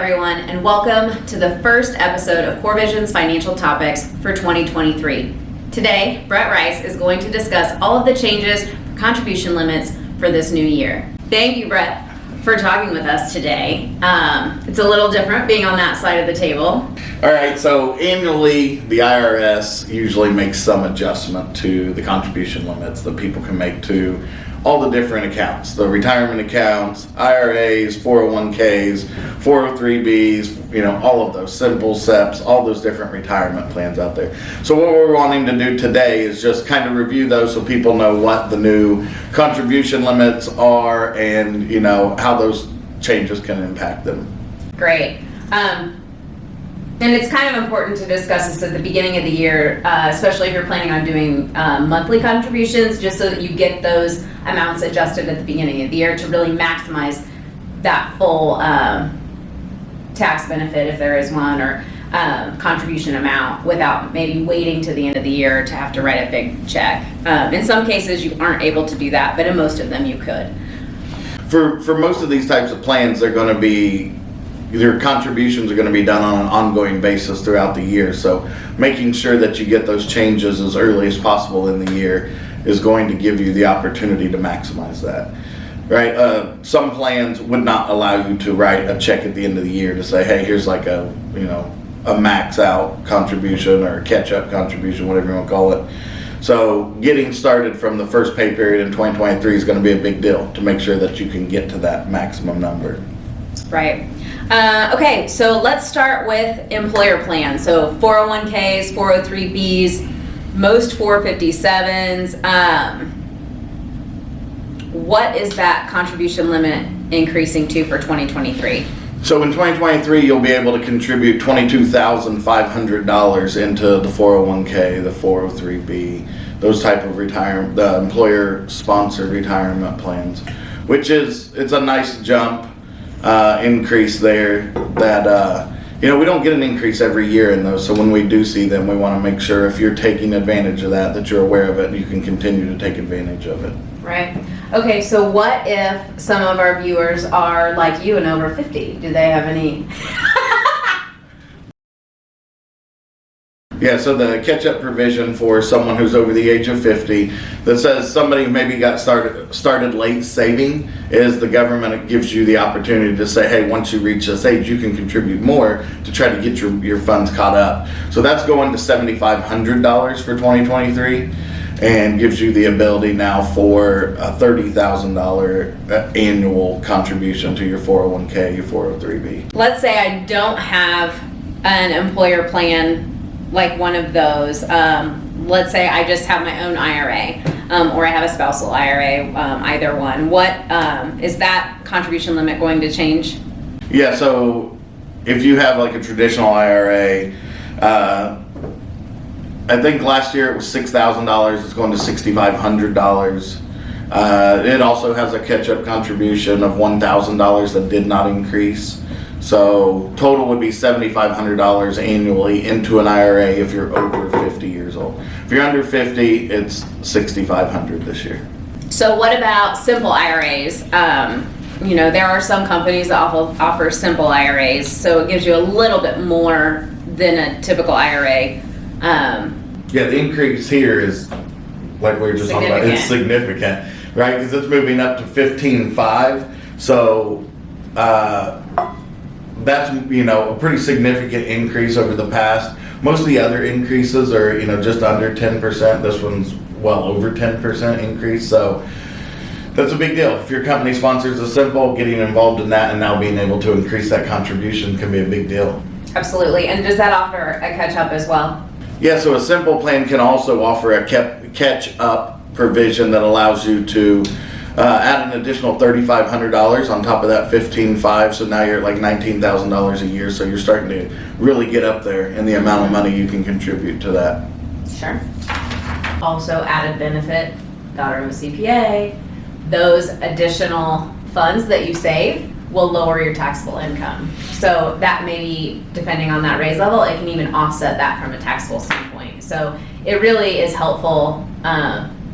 everyone, and welcome to the first episode of Core Vision's Financial Topics for 2023. Today, Brett Rice is going to discuss all of the changes for contribution limits for this new year. Thank you, Brett, for talking with us today. It's a little different being on that side of the table. All right, so annually, the IRS usually makes some adjustment to the contribution limits that people can make to all the different accounts, the retirement accounts, IRAs, 401ks, 403bs, all of those, simple SEPs, all those different retirement plans out there. So what we're wanting to do today is just kind of review those so people know what the new contribution limits are and, how those changes can impact them. Great. And it's kind of important to discuss this at the beginning of the year, especially if you're planning on doing monthly contributions, just so that you get those amounts adjusted at the beginning of the year to really maximize that full tax benefit, if there is one, or contribution amount without maybe waiting to the end of the year to have to write a big check. In some cases, you aren't able to do that, but in most of them, you could. For most of these types of plans, they're going to be your contributions are going to be done on an ongoing basis throughout the year. So making sure that you get those changes as early as possible in the year is going to give you the opportunity to maximize that. Right? Some plans would not allow you to write a check at the end of the year to say, hey, here's like a max out contribution or a catch up contribution, whatever you want to call it. So getting started from the first pay period in 2023 is going to be a big deal to make sure that you can get to that maximum number. Right. Okay, so let's start with employer plans. So 401ks, 403bs, most 457s. What is that contribution limit increasing to for 2023? So in 2023, you'll be able to contribute $22,500 into the 401k, the 403b, those type of retirement, the employer-sponsored retirement plans, it's a nice jump. Increase there that we don't get an increase every year in those, so when we do see them, we want to make sure if you're taking advantage of that you're aware of it and you can continue to take advantage of it. Right. Okay, so what if some of our viewers are like you and over 50? Do they have any? Yeah, so the catch-up provision for someone who's over the age of 50 that says somebody maybe got started late saving is the government gives you the opportunity to say, hey, once you reach this age, you can contribute more to try to get your funds caught up. So that's going to $7,500 for 2023 and gives you the ability now for a $30,000 annual contribution to your 401k, your 403b. Let's say I don't have an employer plan like one of those. Let's say I just have my own IRA, or I have a spousal IRA, either one. What is that contribution limit going to change? Yeah, so if you have like a traditional IRA, I think last year it was $6,000. It's going to $6,500. It also has a catch-up contribution of $1,000 that did not increase. So total would be $7,500 annually into an IRA if you're over 50 years old. If you're under 50, it's $6,500 this year. So what about simple IRAs? There are some companies that offer simple IRAs, so it gives you a little bit more than a typical IRA. Yeah, the increase here is, like we were just talking about, it's significant, right? Because it's moving up to $15,500. So that's a pretty significant increase over the past. Most of the other increases are just under 10%. This one's well over 10% increase. So that's a big deal. If your company sponsors a simple, getting involved in that and now being able to increase that contribution can be a big deal. Absolutely. And does that offer a catch-up as well? Yeah, so a simple plan can also offer a catch-up provision that allows you to add an additional $3,500 on top of that $15,500, so now you're at like $19,000 a year, so you're starting to really get up there in the amount of money you can contribute to that. Sure. Also added benefit, daughter of a CPA, those additional funds that you save will lower your taxable income. So that may be, depending on that raise level, it can even offset that from a taxable standpoint. So it really is helpful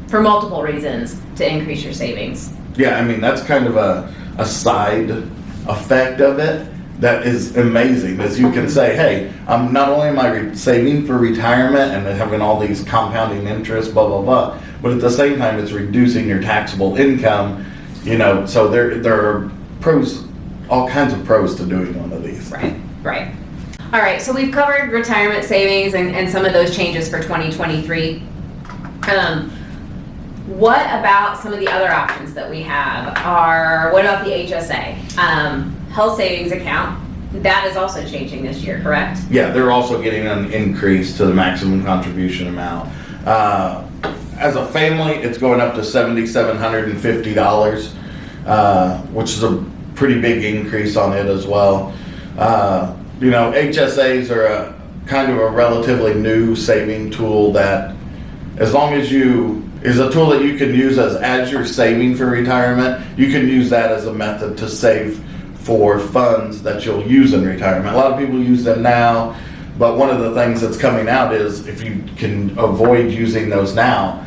for multiple reasons to increase your savings. Yeah, I mean, that's kind of a side effect of it. that is amazing, is you can say, hey, I'm not only am I saving for retirement and having all these compounding interest, blah, blah, blah, but at the same time, it's reducing your taxable income, so there are pros, all kinds of pros to doing one of these. Right. All right, so we've covered retirement savings and some of those changes for 2023. What about some of the other options that we have what about the HSA? Health savings account, that is also changing this year, correct? Yeah, they're also getting an increase to the maximum contribution amount. As a family, it's going up to $7,750, which is a pretty big increase on it as well. HSAs are a kind of a relatively new saving tool that, as long as is a tool that you can use as you're saving for retirement. You can use that as a method to save for funds that you'll use in retirement. A lot of people use them now, but one of the things that's coming out is if you can avoid using those now,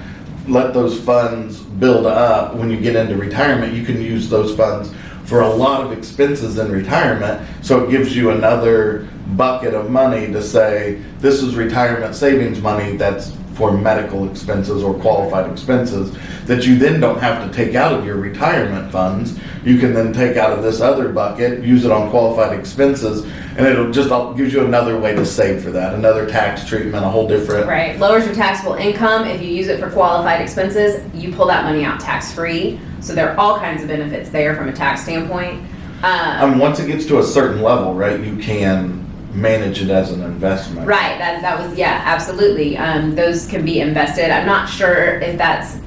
let those funds build up. When you get into retirement, you can use those funds for a lot of expenses in retirement, so it gives you another bucket of money to say, this is retirement savings money that's for medical expenses or qualified expenses that you then don't have to take out of your retirement funds. You can then take out of this other bucket, use it on qualified expenses, and it'll just gives you another way to save for that, another tax treatment, a whole different. Right, lowers your taxable income. If you use it for qualified expenses, you pull that money out tax-free. So there are all kinds of benefits there from a tax standpoint. Once it gets to a certain level, right, you can manage it as an investment. Right, that was, yeah, absolutely. Those can be invested. I'm not sure if that's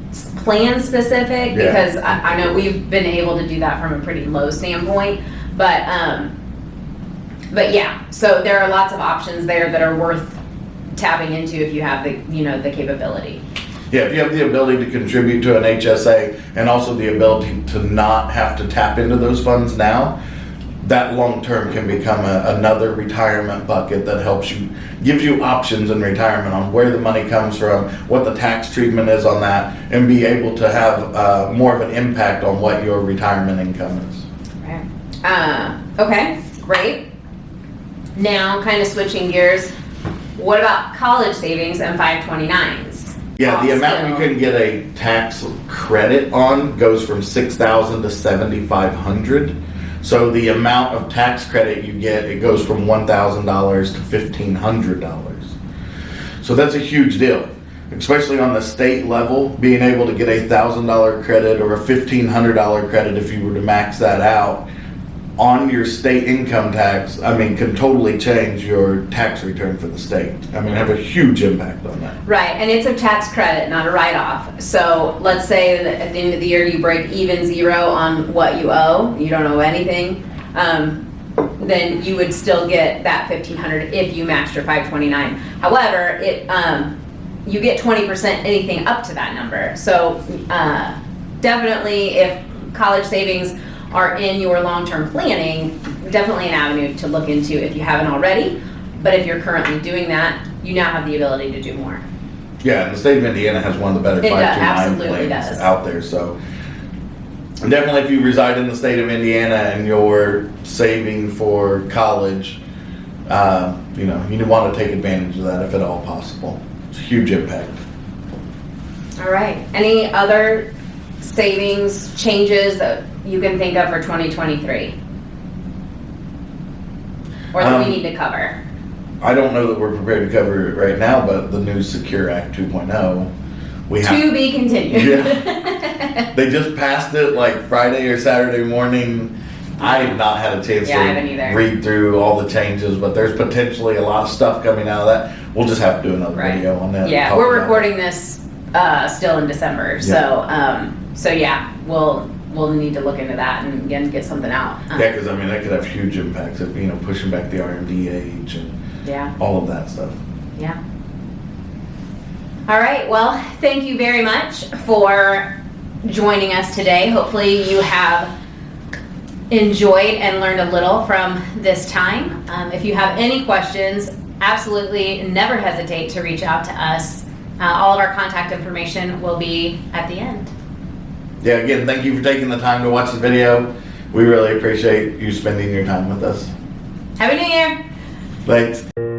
plan specific, because I know we've been able to do that from a pretty low standpoint, but yeah, so there are lots of options there that are worth tapping into if you have the capability. Yeah, if you have the ability to contribute to an HSA and also the ability to not have to tap into those funds now, that long-term can become another retirement bucket that helps you, gives you options in retirement on where the money comes from, what the tax treatment is on that, and be able to have more of an impact on what your retirement income is. Right. Okay, great. Now, kind of switching gears, what about college savings and 529s? Yeah, the amount you can get a tax credit on goes from $6,000 to $7,500. So the amount of tax credit you get, it goes from $1,000 to $1,500. So that's a huge deal, especially on the state level. Being able to get a $1,000 credit or a $1,500 credit if you were to max that out on your state income tax, can totally change your tax return for the state. Have a huge impact on that. Right, and it's a tax credit, not a write-off. So let's say that at the end of the year you break even zero on what you owe, you don't owe anything, then you would still get that $1,500 if you matched your 529. However, you get 20% anything up to that number. So definitely, if college savings are in your long-term planning, definitely an avenue to look into if you haven't already. But if you're currently doing that, you now have the ability to do more. Yeah, and the state of Indiana has one of the better 529 plans out there. So definitely, if you reside in the state of Indiana and you're saving for college, you want to take advantage of that if at all possible. It's a huge impact. All right. Any other savings changes that you can think of for 2023? Or that we need to cover? I don't know that we're prepared to cover it right now, but the new Secure Act 2.0, to be continued. Yeah. They just passed it like Friday or Saturday morning. I have not had a chance to read through all the changes, but there's potentially a lot of stuff coming out of that. We'll just have to do another video on that. Yeah, we're recording this still in December, so yeah, we'll need to look into that and again get something out. Yeah, because that could have huge impacts of pushing back the RMD age and all of that stuff. Yeah. All right. Well, thank you very much for joining us today. Hopefully you have enjoyed and learned a little from this time. If you have any questions, absolutely never hesitate to reach out to us. All of our contact information will be at the end. Yeah, again, thank you for taking the time to watch the video. We really appreciate you spending your time with us. Happy New Year! Thanks.